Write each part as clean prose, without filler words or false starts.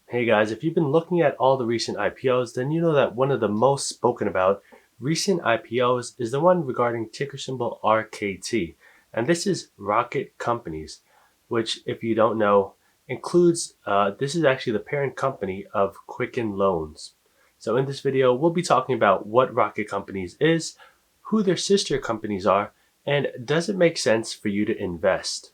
Hey guys, if you've been looking at all the recent IPOs, then you know that one of the most spoken about recent IPOs is the one regarding ticker symbol RKT. And this is Rocket Companies, which, if you don't know, this is actually the parent company of Quicken Loans. So in this video, we'll be talking about what Rocket Companies is, who their sister companies are, and does it make sense for you to invest?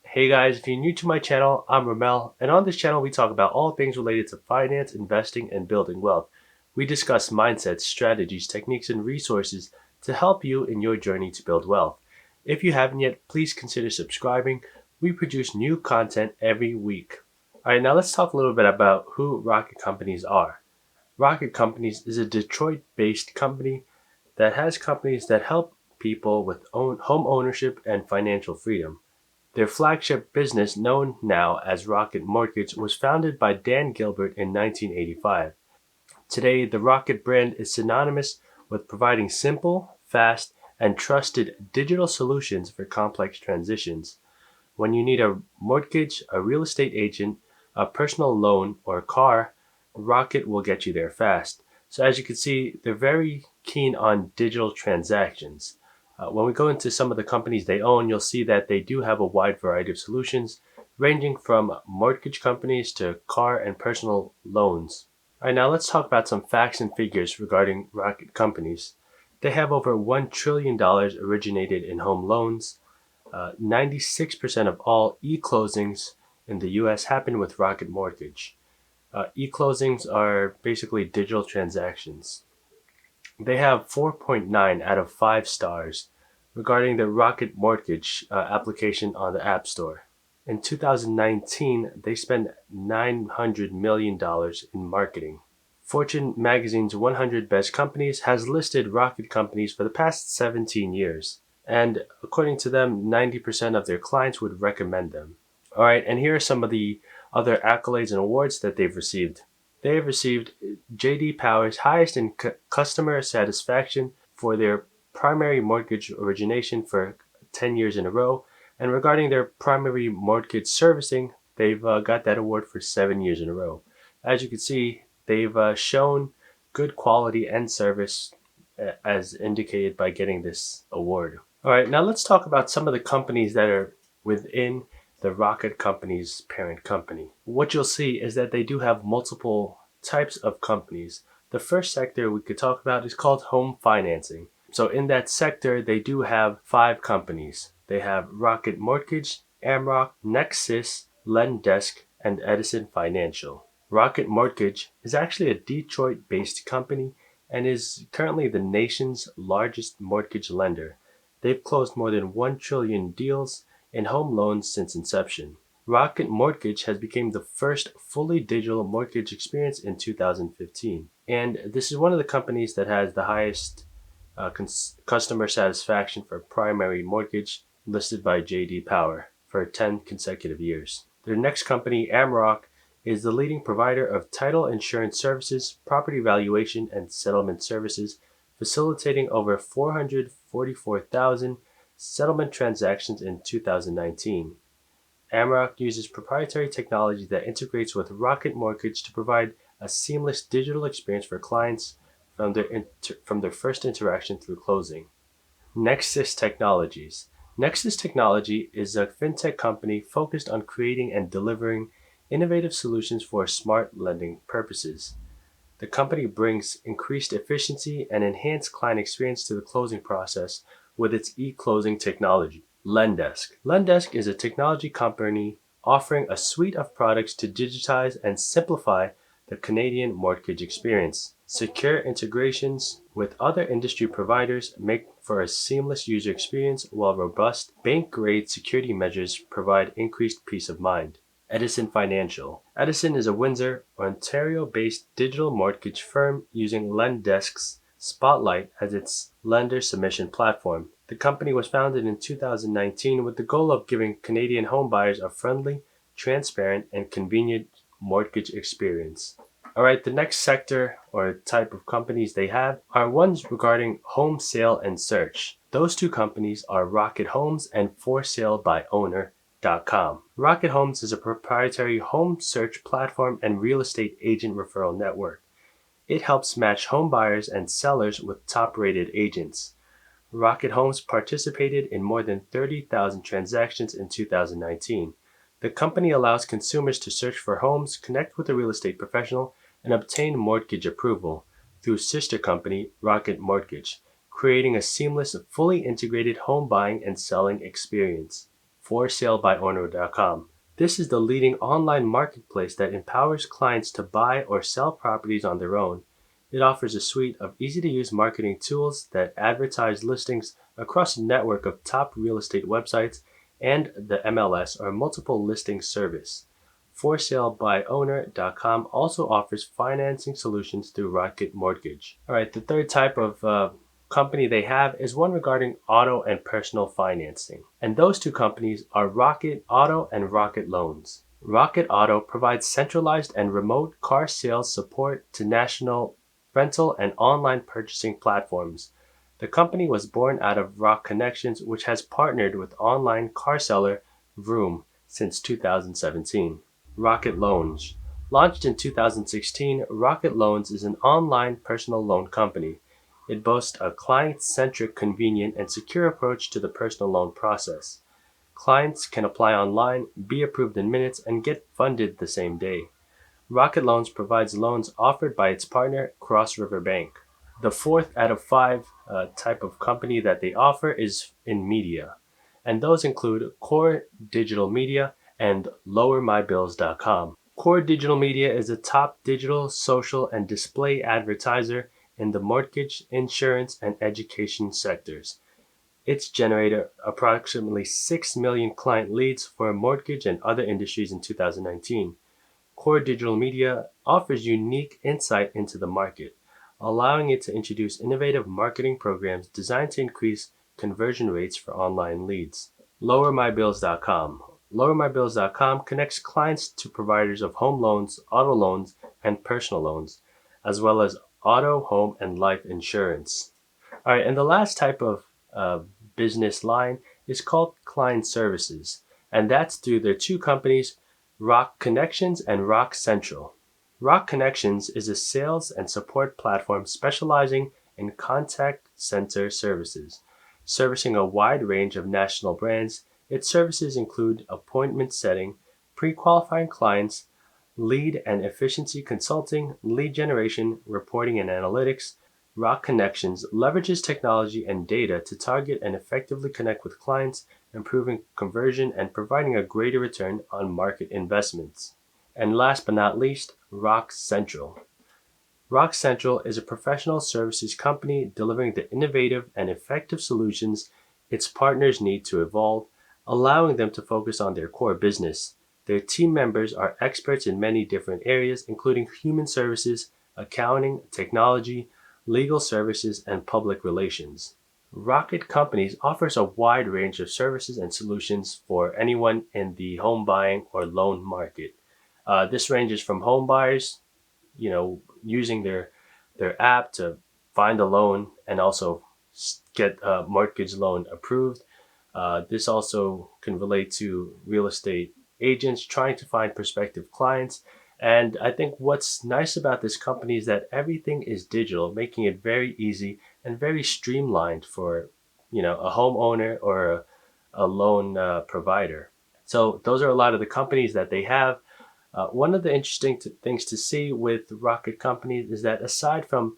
Hey guys, if you're new to my channel, I'm Romel, and on this channel we talk about all things related to finance, investing, and building wealth. We discuss mindsets, strategies, techniques, and resources to help you in your journey to build wealth. If you haven't yet, please consider subscribing. We produce new content every week. Alright, now let's talk a little bit about who Rocket Companies are. Rocket Companies is a Detroit-based company that has companies that help people with home ownership and financial freedom. Their flagship business, known now as Rocket Mortgage, was founded by Dan Gilbert in 1985. Today, the Rocket brand is synonymous with providing simple, fast, and trusted digital solutions for complex transitions. When you need a mortgage, a real estate agent, a personal loan, or a car, Rocket will get you there fast. So as you can see, they're very keen on digital transactions. When we go into some of the companies they own, you'll see that they do have a wide variety of solutions, ranging from mortgage companies to car and personal loans. All right, now let's talk about some facts and figures regarding Rocket Companies. They have over $1 trillion originated in home loans. 96% of all e-closings in the US happen with Rocket Mortgage. E-closings are basically digital transactions. They have 4.9 out of 5 stars regarding the Rocket Mortgage application on the App Store. In 2019, they spent $900 million in marketing. Fortune magazine's 100 Best Companies has listed Rocket Companies for the past 17 years. And according to them, 90% of their clients would recommend them. All right, and here are some of the other accolades and awards that they've received. They have received J.D. Power's highest in customer satisfaction for their primary mortgage origination for 10 years in a row. And regarding their primary mortgage servicing, they've got that award for 7 years in a row. As you can see, they've shown good quality and service as indicated by getting this award. All right, now let's talk about some of the companies that are within the Rocket Company's parent company. What you'll see is that they do have multiple types of companies. The first sector we could talk about is called home financing. So in that sector, they do have 5 companies. They have Rocket Mortgage, Amrock, Nexus, Lendesk, and Edison Financial. Rocket Mortgage is actually a Detroit-based company and is currently the nation's largest mortgage lender. They've closed more than 1 trillion deals in home loans since inception. Rocket Mortgage has become the first fully digital mortgage experience in 2015. And this is one of the companies that has the highest customer satisfaction for primary mortgage listed by J.D. Power for 10 consecutive years. Their next company, Amrock, is the leading provider of title insurance services, property valuation, and settlement services, facilitating over 444,000 settlement transactions in 2019. Amrock uses proprietary technology that integrates with Rocket Mortgage to provide a seamless digital experience for clients from their first interaction through closing. Nexus Technologies. Nexus Technology is a fintech company focused on creating and delivering innovative solutions for smart lending purposes. The company brings increased efficiency and enhanced client experience to the closing process with its e-closing technology. Lendesk. Lendesk is a technology company offering a suite of products to digitize and simplify the Canadian mortgage experience. Secure integrations with other industry providers make for a seamless user experience, while robust bank-grade security measures provide increased peace of mind. Edison Financial. Edison is a Windsor, Ontario-based digital mortgage firm using Lendesk's Spotlight as its lender submission platform. The company was founded in 2019 with the goal of giving Canadian homebuyers a friendly, transparent, and convenient mortgage experience. All right, the next sector or type of companies they have are ones regarding home sale and search. Those two companies are Rocket Homes and ForSaleByOwner.com. Rocket Homes is a proprietary home search platform and real estate agent referral network. It helps match home buyers and sellers with top-rated agents. Rocket Homes participated in more than 30,000 transactions in 2019. The company allows consumers to search for homes, connect with a real estate professional, and obtain mortgage approval through sister company Rocket Mortgage, creating a seamless, fully integrated home buying and selling experience. ForSaleByOwner.com. This is the leading online marketplace that empowers clients to buy or sell properties on their own. It offers a suite of easy-to-use marketing tools that advertise listings across a network of top real estate websites and the MLS or multiple listing service. ForSaleByOwner.com also offers financing solutions through Rocket Mortgage. All right, the third type of company they have is one regarding auto and personal financing. And those two companies are Rocket Auto and Rocket Loans. Rocket Auto provides centralized and remote car sales support to national rental and online purchasing platforms. The company was born out of Rock Connections, which has partnered with online car seller Vroom since 2017. Rocket Loans. Launched in 2016, Rocket Loans is an online personal loan company. It boasts a client-centric, convenient, and secure approach to the personal loan process. Clients can apply online, be approved in minutes, and get funded the same day. Rocket Loans provides loans offered by its partner, Cross River Bank. The fourth out of five type of company that they offer is in media, and those include Core Digital Media and LowerMyBills.com. Core Digital Media is a top digital, social, and display advertiser in the mortgage, insurance, and education sectors. It's generated approximately 6 million client leads for mortgage and other industries in 2019. Core Digital Media offers unique insight into the market, allowing it to introduce innovative marketing programs designed to increase conversion rates for online leads. LowerMyBills.com. LowerMyBills.com connects clients to providers of home loans, auto loans, and personal loans, as well as auto, home, and life insurance. All right, and the last type of business line is called client services, and that's through their two companies, Rock Connections and Rock Central. Rock Connections is a sales and support platform specializing in contact center services. Servicing a wide range of national brands, its services include appointment setting, pre-qualifying clients, lead and efficiency consulting, lead generation, reporting and analytics. Rock Connections leverages technology and data to target and effectively connect with clients, improving conversion and providing a greater return on market investments. And last but not least, Rock Central. Rock Central is a professional services company delivering the innovative and effective solutions its partners need to evolve, allowing them to focus on their core business. Their team members are experts in many different areas, including human services, accounting, technology, legal services, and public relations. Rocket Companies offers a wide range of services and solutions for anyone in the home buying or loan market. This ranges from home buyers, using their app to find a loan and also get a mortgage loan approved. This also can relate to real estate agents trying to find prospective clients. And I think what's nice about this company is that everything is digital, making it very easy and very streamlined for, a homeowner or a loan provider. So those are a lot of the companies that they have. One of the interesting things to see with Rocket Companies is that aside from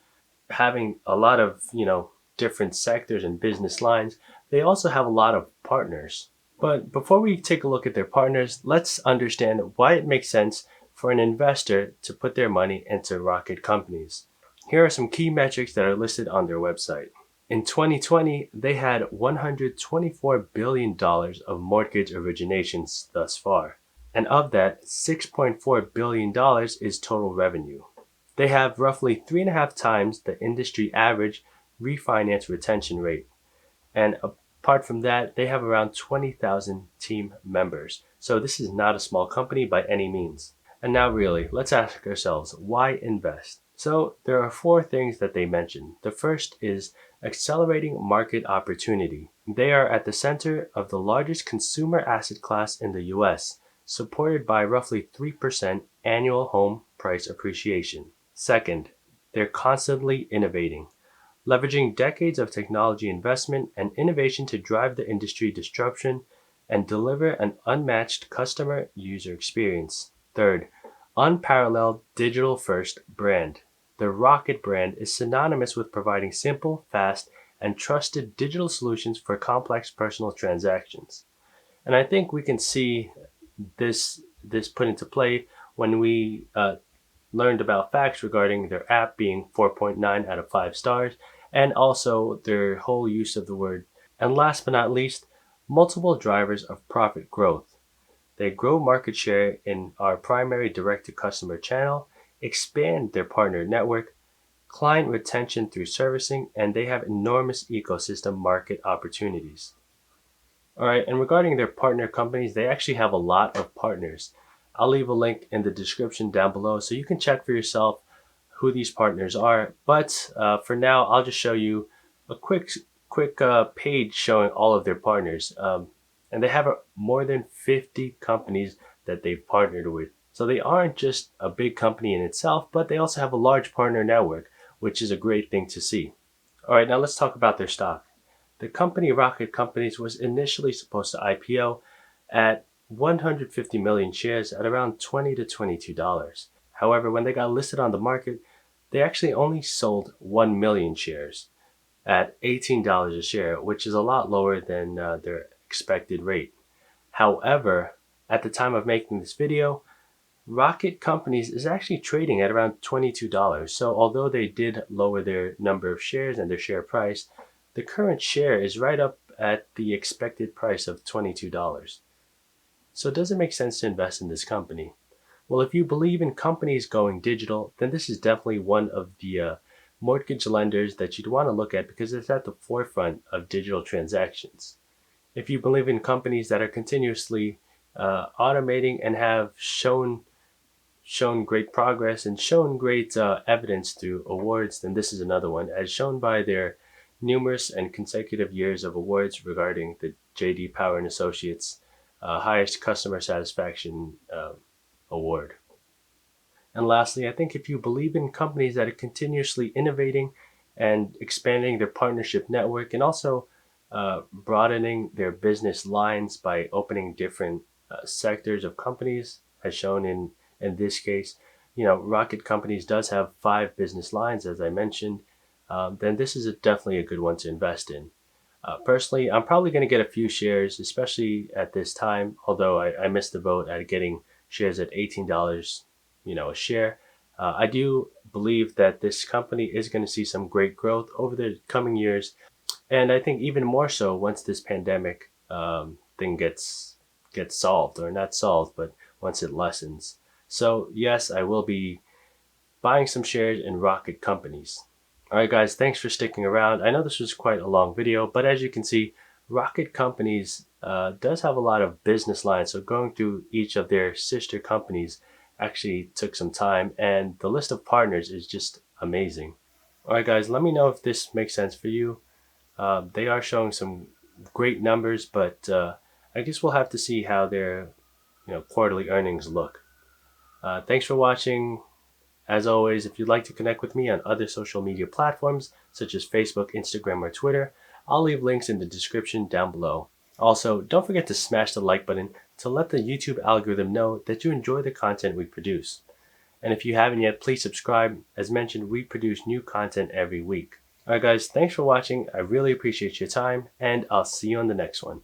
having a lot of, different sectors and business lines, they also have a lot of partners. But before we take a look at their partners, let's understand why it makes sense for an investor to put their money into Rocket Companies. Here are some key metrics that are listed on their website. In 2020, they had $124 billion of mortgage originations thus far. And of that, $6.4 billion is total revenue. They have roughly 3.5 times the industry average refinance retention rate. And apart from that, they have around 20,000 team members. So this is not a small company by any means. And now really, let's ask ourselves, why invest? So there are four things that they mention. The first is accelerating market opportunity. They are at the center of the largest consumer asset class in the US, supported by roughly 3% annual home price appreciation. Second, they're constantly innovating, leveraging decades of technology investment and innovation to drive the industry disruption and deliver an unmatched customer user experience. Third, unparalleled digital first brand. The Rocket brand is synonymous with providing simple, fast, and trusted digital solutions for complex personal transactions. And I think we can see this put into play when we learned about facts regarding their app being 4.9 out of 5 stars, and also their whole use of the word. And last but not least, multiple drivers of profit growth. They grow market share in our primary direct to customer channel, expand their partner network, client retention through servicing, and they have enormous ecosystem market opportunities. All right, and regarding their partner companies, they actually have a lot of partners. I'll leave a link in the description down below so you can check for yourself who these partners are. But for now, I'll just show you a quick page showing all of their partners. And they have more than 50 companies that they've partnered with. So they aren't just a big company in itself, but they also have a large partner network, which is a great thing to see. All right, now let's talk about their stock. The company Rocket Companies was initially supposed to IPO at 150 million shares at around $20 to $22. However, when they got listed on the market, they actually only sold 1 million shares at $18 a share, which is a lot lower than their expected rate. However, at the time of making this video, Rocket Companies is actually trading at around $22. So although they did lower their number of shares and their share price, the current share is right up at the expected price of $22. So does it make sense to invest in this company? Well, if you believe in companies going digital, then this is definitely one of the mortgage lenders that you'd want to look at because it's at the forefront of digital transactions. If you believe in companies that are continuously automating and have shown great progress and shown great evidence through awards, then this is another one, as shown by their numerous and consecutive years of awards regarding the J.D. Power and Associates highest customer satisfaction award. And lastly, I think if you believe in companies that are continuously innovating and expanding their partnership network and also broadening their business lines by opening different sectors of companies, as shown in this case, Rocket Companies does have 5 business lines, as I mentioned, then this is definitely a good one to invest in. Personally, I'm probably going to get a few shares, especially at this time, although I missed the vote at getting shares at $18, a share. I do believe that this company is going to see some great growth over the coming years, and I think even more so once this pandemic thing gets solved, or not solved, but once it lessens. So yes, I will be buying some shares in Rocket Companies. Alright guys, thanks for sticking around. I know this was quite a long video, but as you can see, Rocket Companies does have a lot of business lines, so going through each of their sister companies actually took some time, and the list of partners is just amazing. Alright guys, let me know if this makes sense for you. They are showing some great numbers, but I guess we'll have to see how their quarterly earnings look. Thanks for watching. As always, if you'd like to connect with me on other social media platforms such as Facebook, Instagram, or Twitter, I'll leave links in the description down below. Also, don't forget to smash the like button to let the YouTube algorithm know that you enjoy the content we produce. And if you haven't yet, please subscribe. As mentioned, we produce new content every week. Alright guys, thanks for watching. I really appreciate your time, and I'll see you on the next one.